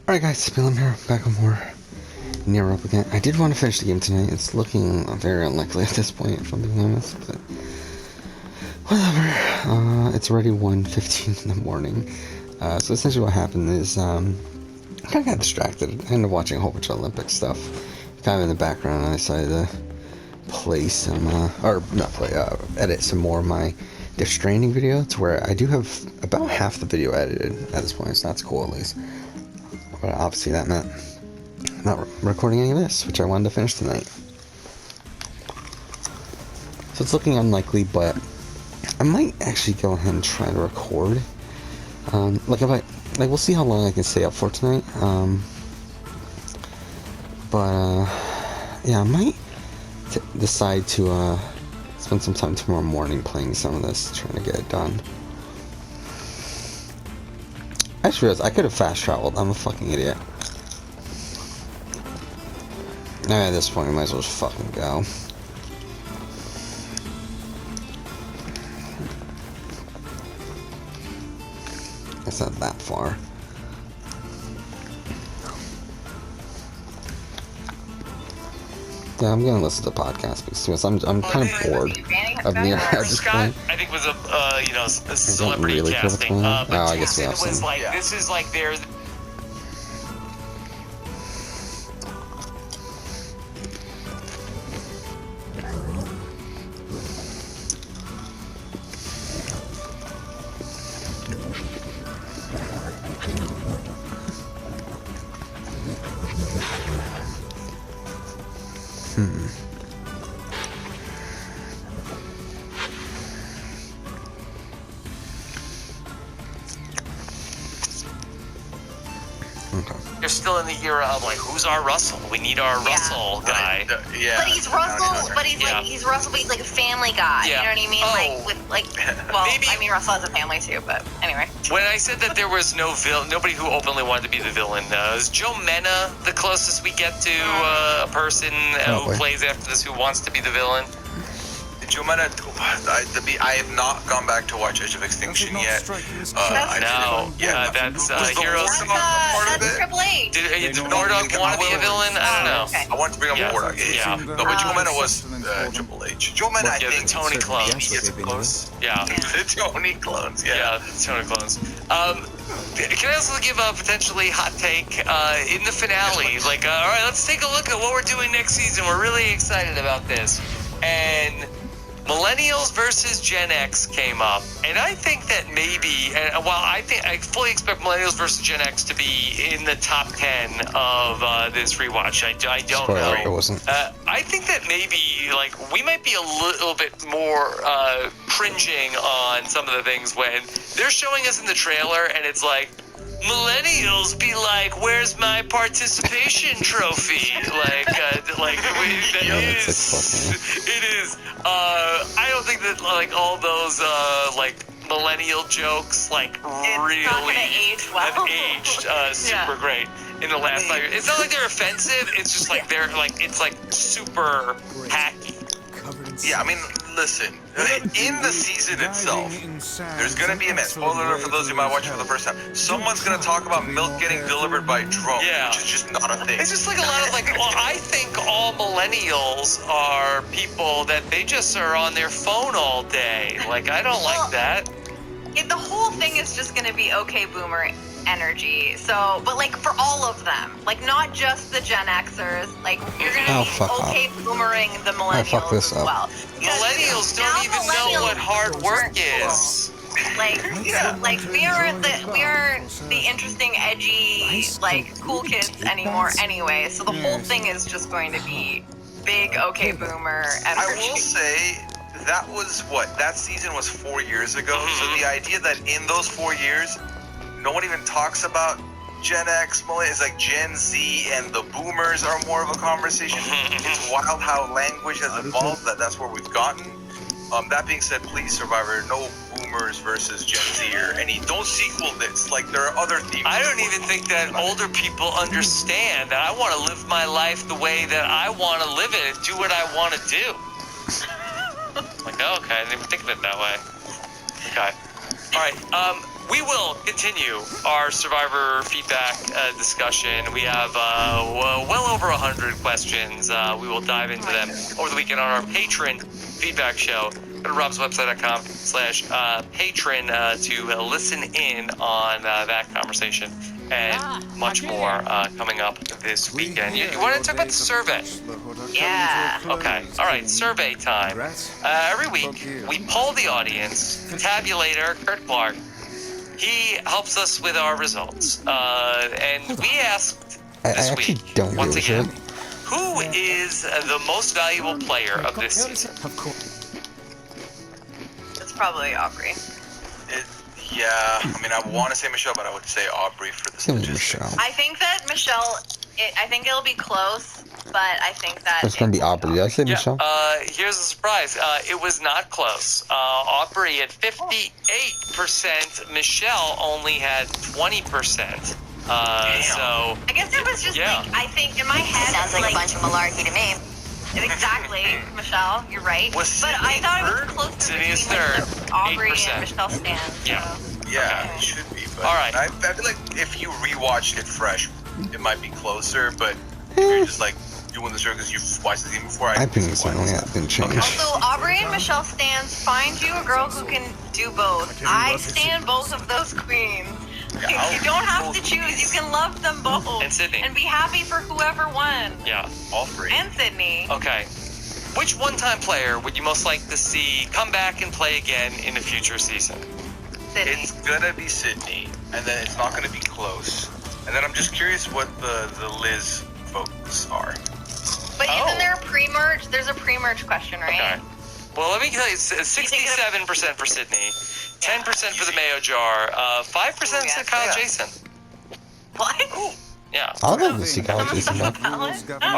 Alright guys, Bill here, back with more NieR Replicant. I did want to finish the game tonight. It's looking very unlikely at this point, if I'm being honest, but whatever. It's already 1:15 in the morning. So essentially what happened is, I kind of got distracted. I ended up watching a whole bunch of Olympic stuff. Kind of in the background, I decided to play some, edit some more of my Death Stranding video, to where I do have about half the video edited at this point, so that's cool at least. But obviously that meant not recording any of this, which I wanted to finish tonight. So it's looking unlikely, but I might actually go ahead and try to record. We'll see how long I can stay up for tonight. Yeah, I might decide to spend some time tomorrow morning playing some of this, trying to get it done. I just realized I could have fast traveled. I'm a fucking idiot. At this point, we might as well just fucking go. It's not that far. Yeah, I'm gonna listen to the podcast because I'm kind of bored of NieR at this point. I think was a celebrity really casting. But I guess we have was some. Like this is like their. They're still in the era of like, who's our Russell? We need our Russell guy. Yeah. But he's Russell. But he's like he's Russell, but he's like a family guy. Yeah. You know what I mean? Like with well, Maybe. I mean Russell has a family too. But anyway. When I said that there was no nobody who openly wanted to be the villain, is Joe Mena the closest we get to a person who plays after this who wants to be the villain? Joe Mena, I have not gone back to watch Edge of Extinction yet. That's was Heroes. That's Triple H. Did Mordog want to be a villain? I don't know. I want to bring up Mordog. Yeah. No, but Joe Mena was Triple H. Joe Mena, I think, the Tony clones. He gets close. Yeah. The Tony clones. Yeah, the Tony clones. Can I also give a potentially hot take in the finale? Like, all right, let's take a look at what we're doing next season. We're really excited about this. And Millennials versus Gen X came up, and I think that maybe, I fully expect Millennials versus Gen X to be in the top 10 of this rewatch. I don't know. It wasn't. I think that maybe, like, we might be a little bit more cringing on some of the things when they're showing us in the trailer, and it's like, Millennials be like, "Where's my participation trophy?" It is. I don't think that all those millennial jokes really have aged super great in the last 5 years. It's not like they're offensive. It's just like they're it's super hacky. Yeah, I mean, listen, in the season itself, there's going to be a mess. Spoiler alert for those who might watch it for the first time. Someone's going to talk about milk getting delivered by drone, which is just not a thing. It's just like a lot of I think all millennials are people that they just are on their phone all day. I don't like that. The whole thing is just going to be okay boomer energy. So, but for all of them, not just the Gen Xers, you're going to be okay boomering the millennials as well. Millennials don't even know what hard work is. We aren't the interesting, edgy, cool kids anymore anyway. So the whole thing is just going to be big okay boomer energy. I will say, that season was 4 years ago. So the idea that in those 4 years, no one even talks about Gen X, it's like Gen Z and the boomers are more of a conversation. It's wild how language has evolved, that's where we've gotten. That being said, please, Survivor, no boomers versus Gen Z or don't sequel this. There are other themes. I don't even think that older people understand that I want to live my life the way that I want to live it and do what I want to do. Okay, I didn't even think of it that way. Okay. All right, we will continue our Survivor feedback discussion. We have well over 100 questions. We will dive into them over the weekend on our patron feedback show. Go to robswebsite.com/patron to listen in on that conversation and much more coming up this weekend. You want to talk about the survey? Yeah. Okay. All right. Survey time. Every week we poll the audience. The tabulator, Kurt Clark. He helps us with our results. And we asked this week, once again, who is the most valuable player of this season? Of course. It's probably Aubrey. Yeah, I mean, I want to say Michelle, but I would say Aubrey for the statistics. Michelle. I think that Michelle. I think it'll be close, but I think that It's gonna be Aubrey. Did I say Michelle? Here's a surprise. It was not close. Aubrey had 58%. Michelle only had 20%. So I guess it was just like, I think in my head Sounds like a bunch of malarkey to me. Exactly, Michelle, you're right. Was But I thought it was closer Sydney is between third, like, Aubrey 8%. and Michelle Stan. Yeah. Yeah, it should be. But All right. I feel like if you rewatched it fresh, it might be closer. But if you're just like doing the show because you've watched the game before, I think it's only that didn't change. Also, Aubrey and Michelle Stans, find you a girl who can do both. I stand both of those queens. Yeah, You don't have to choose. You can love them both. And Sydney. And be happy for whoever won. Yeah. all three. And Sydney. Okay. Which one-time player would you most like to see come back and play again in a future season? Sydney. It's gonna be Sydney, and then it's not gonna be close. And then I'm just curious what the Liz votes are. But isn't there a pre-merge? There's a pre-merge question, right? Okay. Well, let me tell you, 67% for Sydney, 10% for the Mayo Jar, 5% for Kyle Jason. What? Yeah. I'll love to see Kyle Jason back. All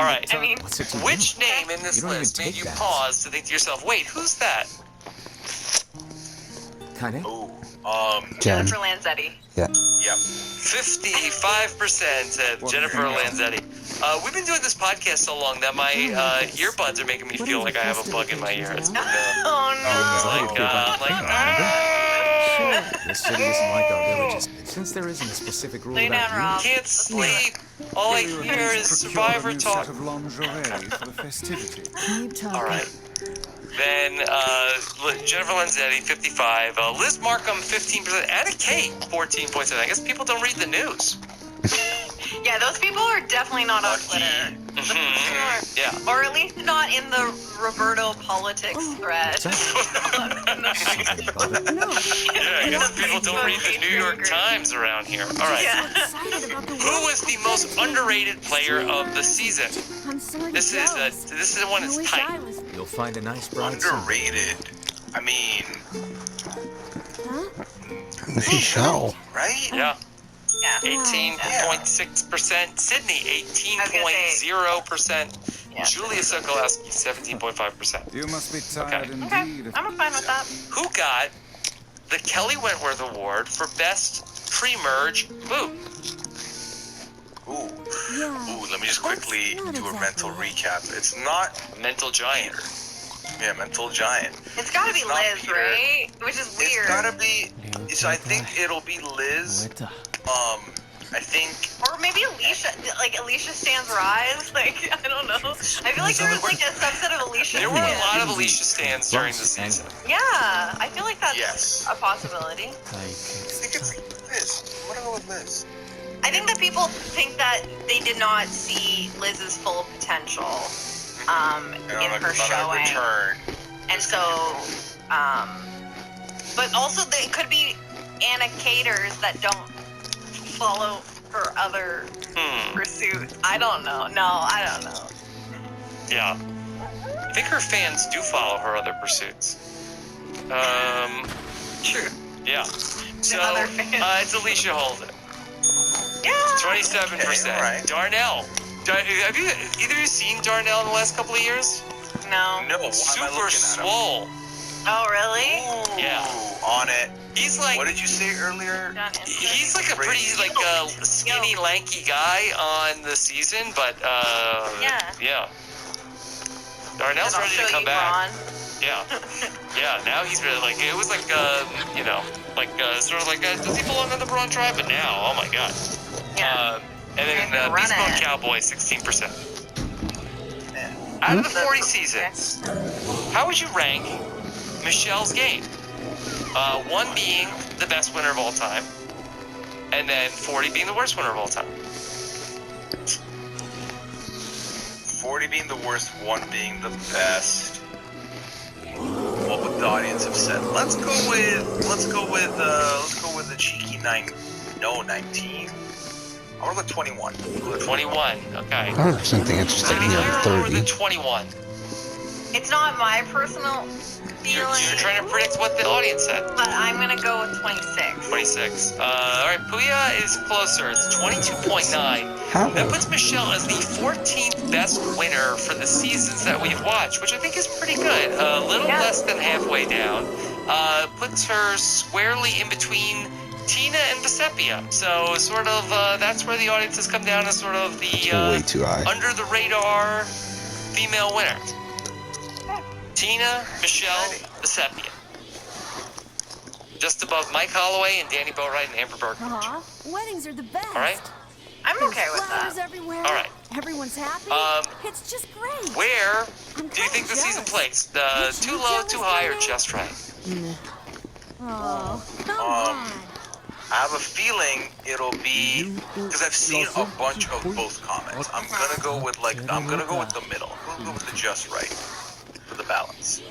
right. I mean, Which name in this You don't even list made take you that. pause to think to yourself, wait, who's that? Kinda. Oh, Jen. Jennifer Lanzetti. Yeah. yep. 55% said Jennifer Lanzetti. We've been doing this podcast so long that my earbuds are making me feel like I have a bug in my ear. It's been, Oh This city isn't like our villages. Since there isn't a specific rule Lay down, about Rob. can't sleep. All I hear is Survivor talk. All right. Then Jennifer Lanzetti, 55. Liz Markham, 15%. Anna Kate, 14.7. I guess people don't read the news. Yeah, those people are definitely not on Twitter. Yeah. Or at least not in the Roberto politics thread. Yeah, I guess people don't read the New York Times around here. All right. Yeah. Who was the most underrated player of the season? This is the one that's tight. You'll find a nice bride soon. Underrated. I mean, Michelle. right? Yeah. Yeah. 18.6%. Sydney, 18.0%. Yeah. Julia Sokolowski, 17.5%. You must be tired Okay, indeed. I'm fine with that. Who got the Kelly Wentworth Award for Best Pre-Merge Boot? Ooh, let me just quickly do a mental recap. It's not Mental Giant. Yeah, Mental Giant. It's gotta be It's not Liz, Peter. right? Which is weird. It's gotta be. So I think it'll be Liz. I think. Or maybe Alicia, like Alicia Stan's Rise. Like, I don't know. I feel like there was like a subset of Alicia There were a Stan. lot of Alicia stands during the season. Yeah, I feel like that's Yes. a possibility. I think it's Liz. I'm gonna go with Liz. I think that people think that they did not see Liz's full potential in her showing. Return. And so, but also it could be Anna Caters that don't follow her other pursuits. I don't know. No, I don't know. Yeah. I think her fans do follow her other pursuits. True. Yeah. So, other fans. it's Alicia Holden. Yeah. 27%. Okay, all right. Darnell. Have you either of you seen Darnell in the last couple of years? No. No, why am I Super looking at him? swole. Oh, really? Ooh, Yeah. on it. He's like, What did you say earlier? he's like a pretty skinny, lanky guy on the season, but yeah. Darnell's I'll ready show to come you, back. Ron. Yeah. Yeah, now he's really like, it was like, Like, sort of like, does he belong on the Braun tribe? But now, oh my god. Yeah. And then Beast Mode Cowboy, 16%. Out of the 40 seasons, how would you rank Michelle's game? 1 being the best winner of all time, and then 40 being the worst winner of all time. 40 being the worst, 1 being the best. What would the audience have said? Let's go with the cheeky 19. I want to go 21. 21, okay. 100% think it's just like near Higher or 30. than 21? It's not my personal You're feeling, trying to predict what the audience said. but I'm gonna go with 26. 26. Alright, Puya is closer. It's 22.9. How? That puts Michelle as the 14th best winner for the seasons that we've watched, which I think is pretty good. A little less than halfway down. Puts her squarely in between Tina and Vesepia. So, sort of, that's where the audience has come down as sort of the Way too high. under the radar female winner. Tina, Michelle, Vesepia. Just above Mike Holloway and Danny Boatwright and Amber Berg. Weddings are the best. All right? I'm okay with Flowers that. everywhere. All right. Everyone's happy. It's just great. Where I'm do you think the kinda season jealous. plays? Too low, too high, or just right? Oh, come on. I have a feeling it'll be because I've seen a bunch of both comments. I'm gonna go with the middle. I'm gonna go with the just right for the balance.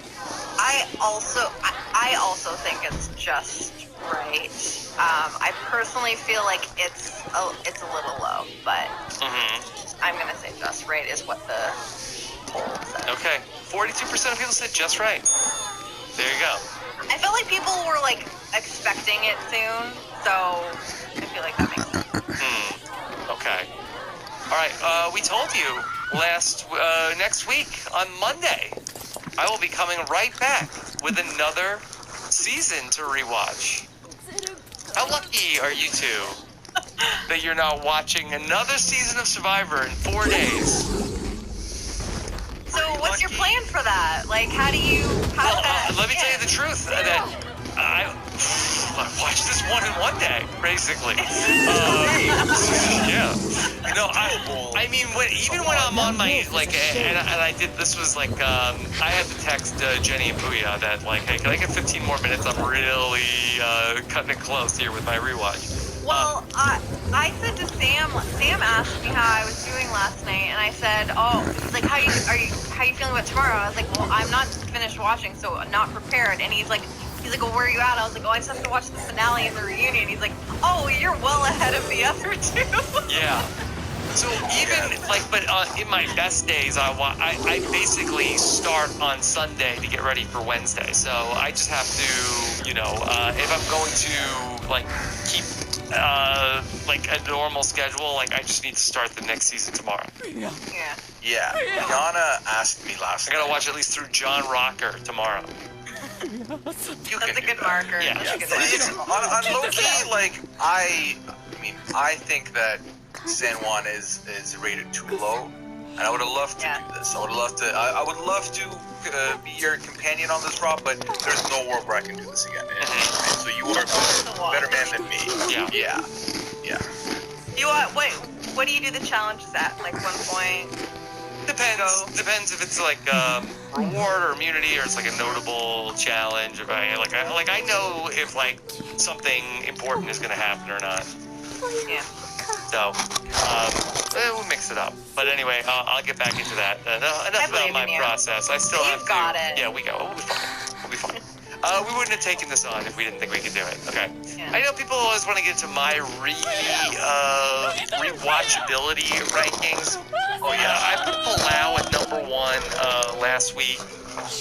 I also think it's just right. I personally feel like it's a little low, but I'm gonna say just right is what the poll said. Okay. 42% of people said just right. There you go. I felt like people were like expecting it soon, so I feel like that makes sense. Okay. All right. We told you next week on Monday, I will be coming right back with another season to rewatch. How lucky are you two that you're not watching another season of Survivor in 4 days? So what's your plan for that? Like, how does that? Let me tell you the truth. That I watched this one in 1 day, basically. Yeah. No, I mean, even when I'm on my and I did this was like I had to text Jenny and Puya that like, hey, can I get 15 more minutes? I'm really cutting it close here with my rewatch. Well, I said to Sam asked me how I was doing last night, and I said, oh, he's like, how you feeling about tomorrow? I was like, well, I'm not finished watching, so I'm not prepared. And he's like, well, where are you at? I was like, oh, I just have to watch the finale and the reunion. He's like, oh, you're well ahead of the other two. Yeah. So even but in my best days, I basically start on Sunday to get ready for Wednesday. So I just have to, if I'm going to keep a normal schedule, I just need to start the next season tomorrow. Yeah. Yana asked me last I gotta watch at least through John Rocker tomorrow. That's a good marker. Yeah. That's a good On low-key, I think that San Juan is rated too low, and I would have loved to do this. I would love to be your companion on this, Rob, but there's no world where I can do this again. And so you are a better man than me. Yeah. You what do you do the challenges at? Like 1 point? Depends if it's reward or immunity, or it's like a notable challenge. If I know if something important is gonna happen or not. Yeah. So we'll mix it up. But anyway, I'll get back into that. Enough about my process. I still have to. Got it. Yeah, we go. We'll be fine. We wouldn't have taken this on if we didn't think we could do it. Okay. Yeah. I know people always want to get to my rewatchability rankings. Oh yeah, I put Palau at #1 last week.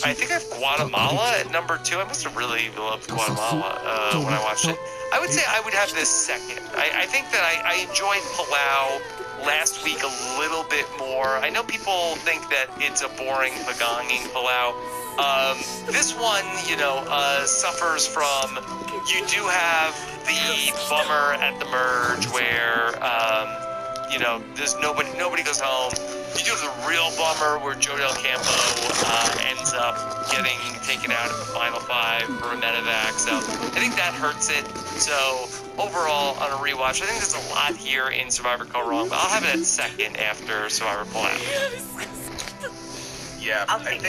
I think I have Guatemala at #2. I must have really loved Guatemala when I watched it. I would say I would have this second. I think that I enjoyed Palau last week a little bit more. I know people think that it's a boring pagonging Palau. This one, suffers from, you do have the bummer at the merge where, you know, there's nobody goes home. You do have the real bummer where Joe Del Campo ends up getting taken out at the final 5 for a medevac. So I think that hurts it. So overall, on a rewatch, I think there's a lot here in Survivor Go Wrong, but I'll have it at second after Survivor Pull Out. Yeah, I think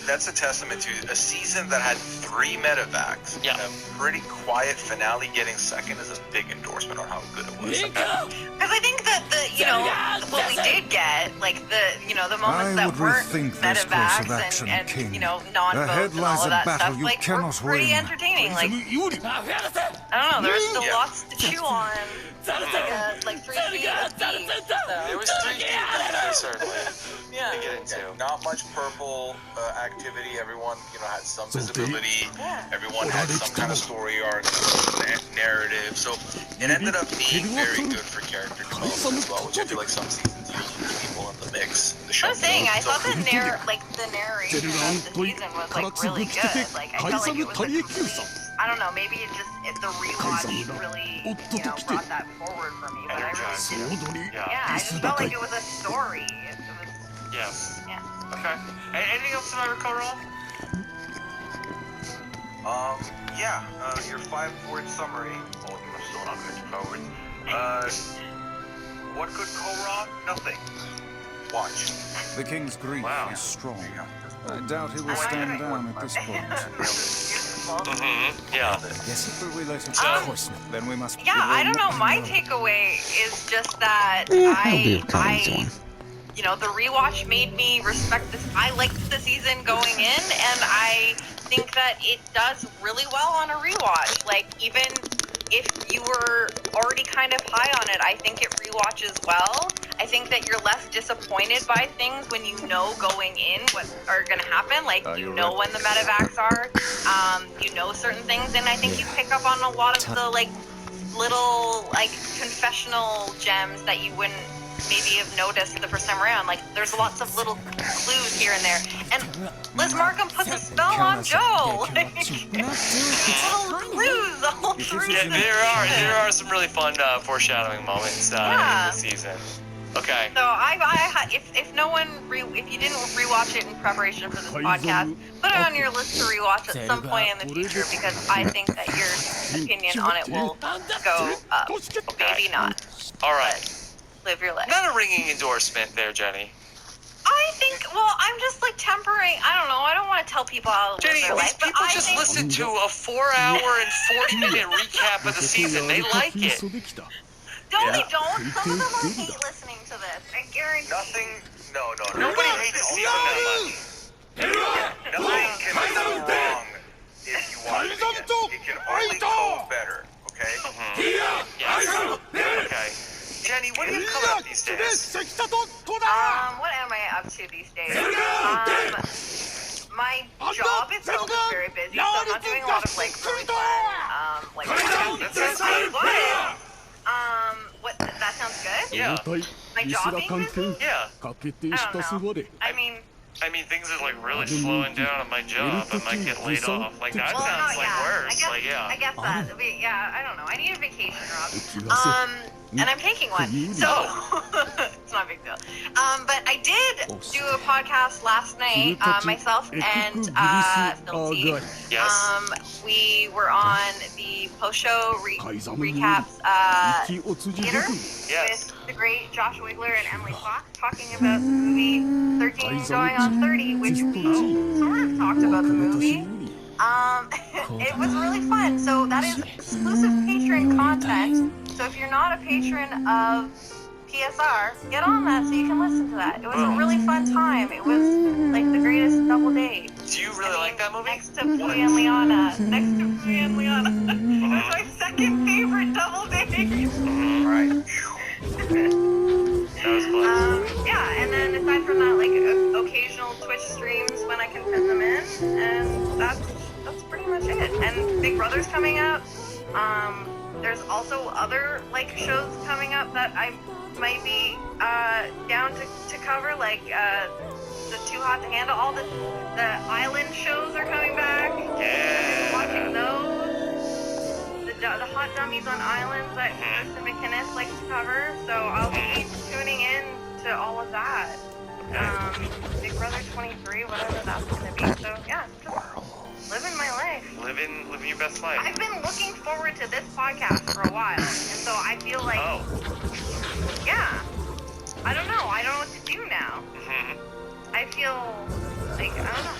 that's a testament to a season that had 3 medevacs. Yeah. And a pretty quiet finale getting second is a big endorsement on how good it was. Because I think that what we did get, like the moments that weren't medevacs and non-votes and all of that stuff, like were pretty entertaining. Like I don't know, there was still lots to chew on. Like 3 seasons. It was 3 seasons, certainly. Yeah. To get into. Not much purple activity. Everyone, had some visibility. Everyone had some kind of story arc, narrative. So it ended up being very good for character development as well, which I feel like some seasons you lose people in the mix. I was saying, I thought the narration of the season was like really good. Like I felt like it was a complete, I don't know, maybe the rewatch really, brought that forward for me. But I really didn't. Yeah, I just felt like it was a story. It was. Yes. Yeah. Okay. Anything else I recall wrong? Your 5-word summary. Oh, you're still not going forward. What could go wrong? Nothing. Watch. The king's grief is strong. I doubt he will Oh, stand down at this point. Yeah. Yes, but we let him. Of course not. Then we must. Yeah, I don't know. My takeaway is just that the rewatch made me respect this. I liked the season going in, and I think that it does really well on a rewatch. Like, even if you were already kind of high on it, I think it rewatches well. I think that you're less disappointed by things when you know going in what are going to happen. Like, you know when the medevacs are, you know certain things, and I think you pick up on a lot of the, little, confessional gems that you wouldn't maybe have noticed the first time around. Like, there's lots of little clues here and there. And Liz Markham puts a spell on Joe. Little clues all through. Yeah, there are some really fun foreshadowing moments in the season. Okay. So if you didn't rewatch it in preparation for this podcast, put it on your list to rewatch at some point in the future, because I think that your opinion on it will go up. Maybe not. All right. Live your life. Not a ringing endorsement there, Jenny. I think, I'm just tempering. I don't know. I don't want to tell people how to live Jenny, their life, but people I just think listen to a 4-hour and 40-minute recap of the season. They like it. They don't. Some of them will hate listening to this. I guarantee. Nothing. No. Nobody hates the season that much. Nothing can go wrong if you watch it again. It can only go better. Okay. Yes. Okay. Jenny, what do you come up these days? What am I up to these days? My job itself is very busy, so I'm not doing a lot of really fun, what, that sounds good? Yeah. My job being busy? Yeah. I don't know. I mean, things are really slowing down at my job. I might get laid off. That sounds worse. I guess that. I don't know. I need a vacation, Rob. And I'm taking one, so it's not a big deal. But I did do a podcast last night, myself and Phil T. Yes. We were on the post-show recaps theater with the great Josh Wigler and Emily Fox talking about the movie 13 Going on 30, which we sort of talked about the movie. It was really fun. So that is exclusive Patreon content. So if you're not a patron of PSR, get on that so you can listen to that. It was a really fun time. It was the greatest double date. Do you really like that movie? Next to Pooey and Liana. It was my second favorite double date. Right. That was fun. And then aside from that, occasional Twitch streams when I can fit them in, and that's pretty much it. And Big Brother's coming up. There's also other shows coming up that I might be down to cover, the Too Hot to Handle. All the island shows are coming back. Yeah. Watching those. The hot dummies on islands that Kristen McInnes likes to cover. So I'll be all of that. Big Brother 23, whatever that's gonna be. So yeah, just living my life. Living your best life. I've been looking forward to this podcast for a while, and so I feel like, yeah, I don't know. I don't know what to do now. I feel like, I don't know.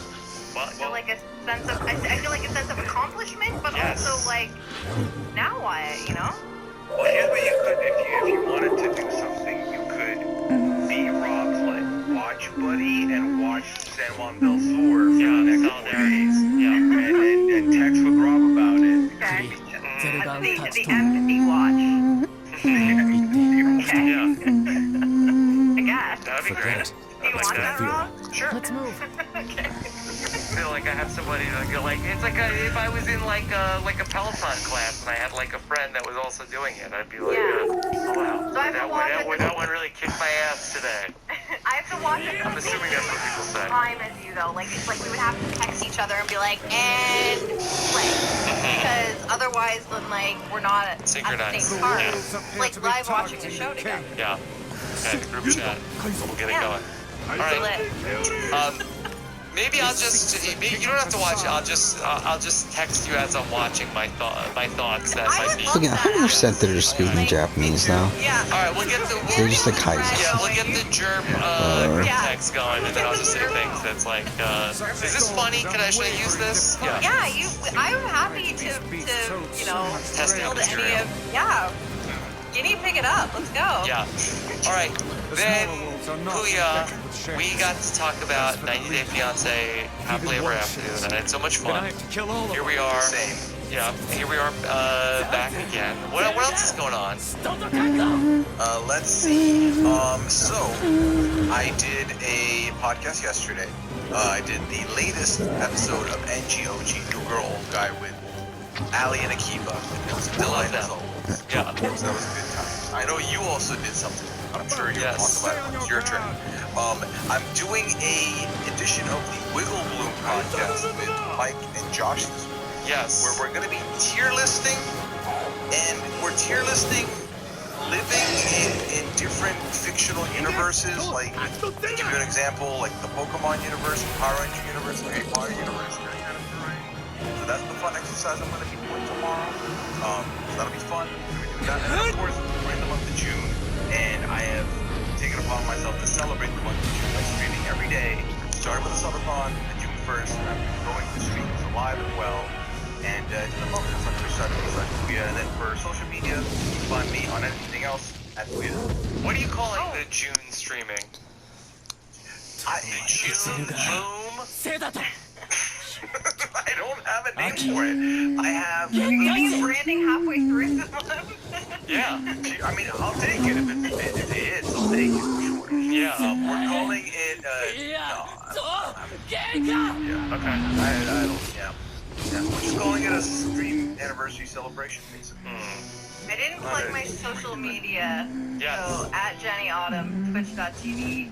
I feel like a sense of, I feel like a sense of accomplishment, but also like, now what, you know? Well, here's what you could, if you wanted to do something, you could be Rob's like watch buddy and watch San Juan del Sur for the next 4 days. And text with Rob about it. Okay. The empathy watch. Okay. I guess. That'd be great. Do you want that, Rob? Sure. Let's move. Okay. I feel like I have somebody like it's like if I was in like a Peloton class and I had like a friend that was also doing it, I'd be like, oh wow, So I have to watch that one really kicked my ass today. I have to watch it I'm assuming that's what people say. time as you though. Like it's like we would have to text each other and be like, and play, because otherwise then like we're not at the Synchronized. same part. Yeah. It's like live watching the show together. Yeah. Okay, the group chat. We'll get it going. All right. Maybe I'll just. Maybe you don't have to watch it. I'll just text you as I'm watching my thoughts. That might be. Look at 100% they're just speaking Japanese now. Yeah. All right, we'll get the. They're just like Kaiser. Yeah, we'll get the germ group text going, and then I'll just say things that's like, is this funny? Should I use this? Yeah. Yeah, I'm happy to you know Test out build any material. of Guinea pig it up. Let's go. Yeah. All right. Then, Kuya, we got to talk about 90 Day Fiancé Happily Ever After, and I had so much fun. Here we are. Yeah, here we are back again. What else is going on? Let's see. So I did a podcast yesterday. I did the latest episode of NGOG, New Girl Old Guy, with Ali and Akiva. It was a delight as always. Yeah. That was a good time. I know you also did something. I'm sure you'll talk about it when it's your turn. I'm doing a edition of the Wiggle Bloom podcast with Mike and Josh this week. Yes. Where we're going to be tier listing, and we're tier listing living in different fictional universes. Like, to give you an example, like the Pokemon universe, Power Ranger universe, the Harry Potter universe, that kind of terrain. So that's the fun exercise I'm going to be doing tomorrow. So that'll be fun. We're going to be doing that. And of course, we're in the month of June, and I have taken upon myself to celebrate the month of June by streaming every day. Started with a subathon on June 1st, and I'm going to stream this live as well. And to the moment, it's on Twitch.tv/Kuya, and then for social media, you can find me on anything else at Kuya. What are you calling the June streaming? June Boom? I don't have a name for it. I have. You're getting branding halfway through the month. Yeah. I mean, I'll take it if it hits. I'll take it for sure. Yeah. We're calling it. Okay. I don't. Yeah. We're just calling it a stream anniversary celebration, basically. I didn't plug my social media. Yes. So at Jenny Autumn, Twitch.tv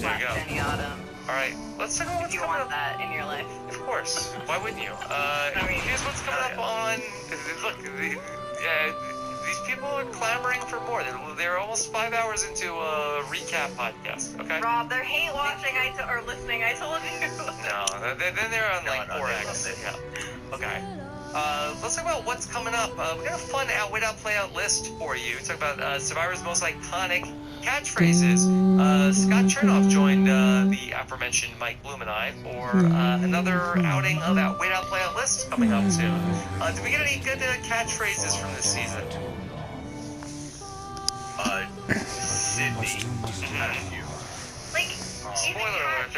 There you go. Jenny Autumn. All right. Let's talk about what's If you coming want up. that in your life. Of course. Why wouldn't you? Here's what's coming up on. Look, these people are clamoring for more. They're almost 5 hours into a recap podcast. Okay. Rob, they're hate watching or listening. I told you. No, then they're on like 4X. Yeah. Okay. Let's talk about what's coming up. We got a fun Wait Out Play Out list for you. Talk about Survivor's most iconic catchphrases. Scott Chernoff joined the aforementioned Mike Bloom and I for another outing of that Wait Out Play Out list coming up soon. Did we get any good catchphrases from this season? Sydney had a few. Like, Spoiler alert,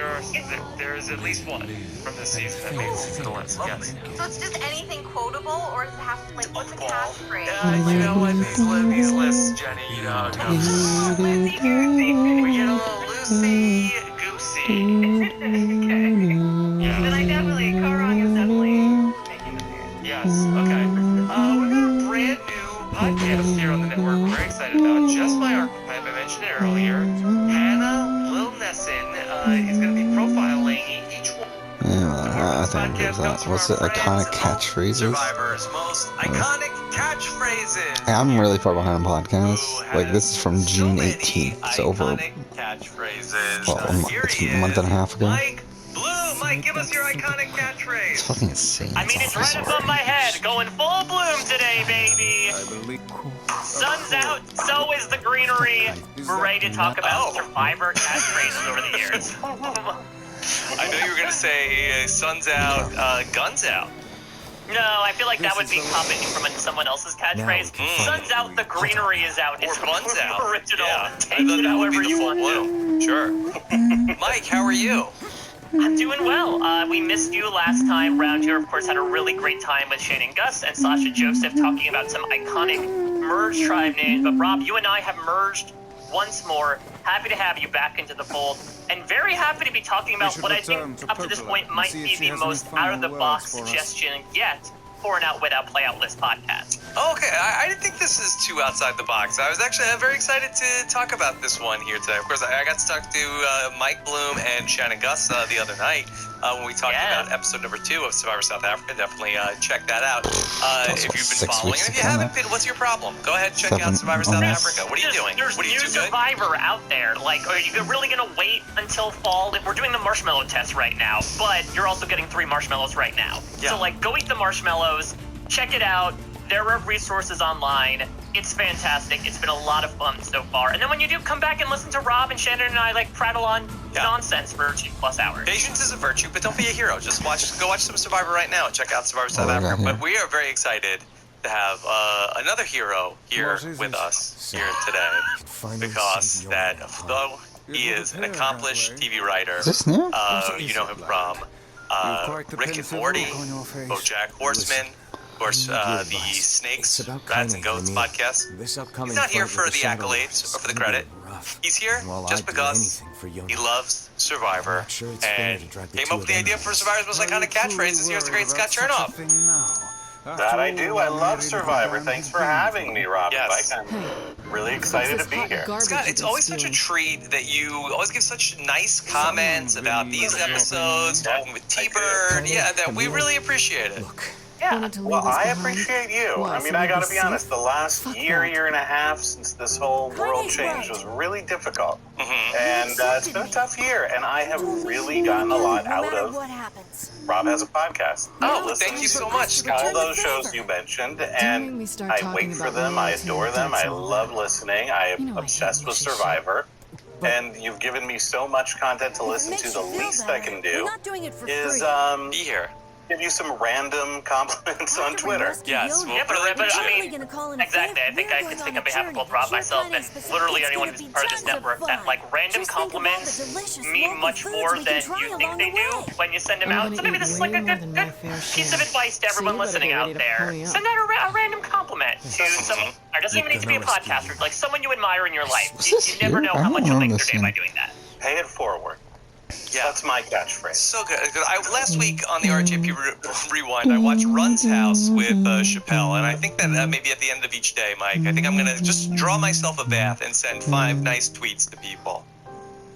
there is at least one from this season that makes the list, yes. so it's just anything quotable, or does it have to, like, what's a catchphrase? You know what, these lists, Jenny, you know how it goes. Lucy Goosey. We get a little loosey-goosey. Okay. Yeah. Then I definitely, Karong is definitely making the appearance. Yes, okay. We got a brand new podcast here on the network we're very excited about. Just My Archetype, I mentioned it earlier. Hannah Lil Nesson is going to be profiling each one. Yeah, I think there's that. What's the iconic catchphrases? Survivor's most iconic Catchphrases. I'm really far behind on podcasts. Like, this is from June 18th. So over, Catchphrases. well, it's a month and a half ago. Mike Bloom, Mike, give us your iconic It's catchphrase. fucking insane. I mean, it's right above my head, going full bloom today, baby. Sun's out, so is the greenery. We're ready to talk about Survivor catchphrases over the years. I know you were gonna say sun's out, guns out. No, I feel like that would be copying from someone else's catchphrase. Sun's out, the greenery is out. It's Or buns out. original. Yeah. Take it however you want to. Sure. Mike, how are you? I'm doing well. We missed you last time round here. Of course, had a really great time with Shane and Gus and Sasha Joseph talking about some iconic merge tribe names. But Rob, you and I have merged once more. Happy to have you back into the fold, and very happy to be talking about what I think up to this point might be the most out-of-the-box suggestion yet for an Out Without Play Out List podcast. Okay, I didn't think this is too outside the box. I was actually very excited to talk about this one here today. Of course, I got to talk to Mike Bloom and Shannon Gus the other night when we talked about episode number 2 of Survivor South Africa. Definitely check that out if you've been following. And if you haven't been, what's your problem? Go ahead and check out Survivor South Africa. What are you doing? There's What are you new too good? Survivor out there. Like, are you really gonna wait until fall? We're doing the marshmallow test right now, but you're also getting 3 marshmallows right now. Yeah. So, like, go eat the marshmallows. Check it out. There are resources online. It's fantastic. It's been a lot of fun so far. And then when you do, come back and listen to Rob and Shannon and I like prattle on nonsense for 2+ hours. Patience is a virtue, but don't be a hero. Just go watch some Survivor right now and check out Survivor South Africa. But we are very excited to have another hero here with us here today, because that though he is an accomplished TV writer, Is this new? you know him from Rick and Morty, BoJack Horseman. Of course, the Snakes, Rats and Goats podcast. He's not here for the accolades or for the credit. He's here just because he loves Survivor and came up with the idea for Survivor's most iconic catchphrases. Here's the great Scott Chernoff. That I do. I love Survivor. Thanks for having me, Rob. Yes. I'm really excited to be here. Scott, it's always such a treat that you always give such nice comments about these episodes, talking with T-Bird. Yeah, that we really appreciate it. Yeah. Well, I appreciate you. I mean, I gotta be honest, the last year and a half since this whole world change was really difficult. And it's been a tough year, and I have really gotten a lot out of Rob Has a Podcast. Oh, thank you so much, Scott. All those shows you mentioned, and I wait for them, I adore them, I love listening, I am obsessed with Survivor. And you've given me so much content to listen to. The least I can do is Be here. give you some random compliments on Twitter. Yes, well, Yeah, but I mean, exactly. I think I can speak on behalf of both Rob and myself and literally anyone who's part of this network that, like, random compliments mean much more than you think they do when you send them out. So maybe this is like a good piece of advice to everyone listening out there. Send out a random compliment to someone. It doesn't even need to be a podcaster, like someone you admire in your life. You never know how much you'll make their day by doing that. Pay it forward. Yeah. That's my catchphrase. So good. Last week on the RJP Rewind, I watched Run's House with Chappelle, and I think that maybe at the end of each day, Mike, I think I'm going to just draw myself a bath and send 5 nice tweets to people.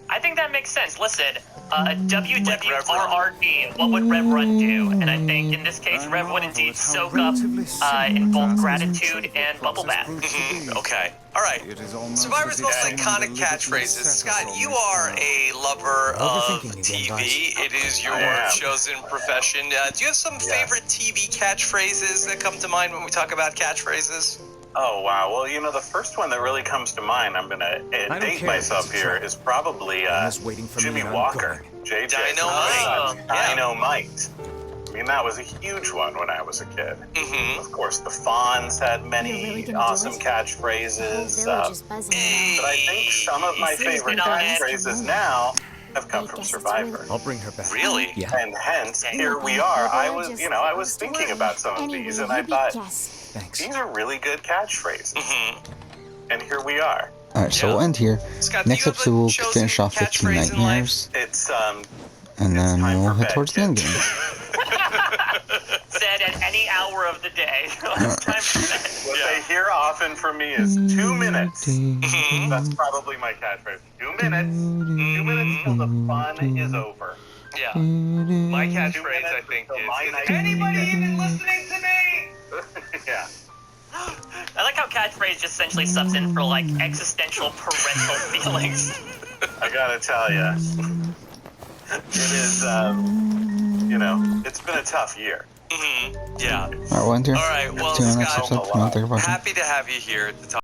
I think that makes sense. Listen, WWRRD, what would Rev Run do? And I think in this case, Rev would indeed soak up in both gratitude and bubble bath. Okay. All right. Survivor's most iconic catchphrases. Scott, you are a lover of TV. It is your chosen profession. Do you have some favorite TV catchphrases that come to mind when we talk about catchphrases? Oh, wow. Well, you know, the first one that really comes to mind, I'm going to date myself here, is probably Jimmy Walker. JJ. Dynamite. I mean, that was a huge one when I was a kid. Of course, the Fonz had many awesome catchphrases. But I think some of my favorite catchphrases now have come from Survivor. I'll bring her back. Really? Yeah. And hence, here we are. I was thinking about some of these, and I thought, Thanks. these are really good catchphrases. And here we are. Alright, so we'll end here. Scott, Next episode we'll finish off 15 Nightmares. It's, and then time we'll for head bed, towards the end game. Said at any hour of the day. It's time for bed. What they hear often from me is 2 minutes. That's probably my catchphrase. 2 minutes. 2 minutes till the fun is over. Yeah. My catchphrase, I think, is anybody even listening to me? Yeah. catchphrase just essentially subs in for like existential parental feelings. I gotta tell you, it is, it's been a tough year. Yeah. Alright, well, All right, well, see you on the next Scott, episode. happy to have you here to talk.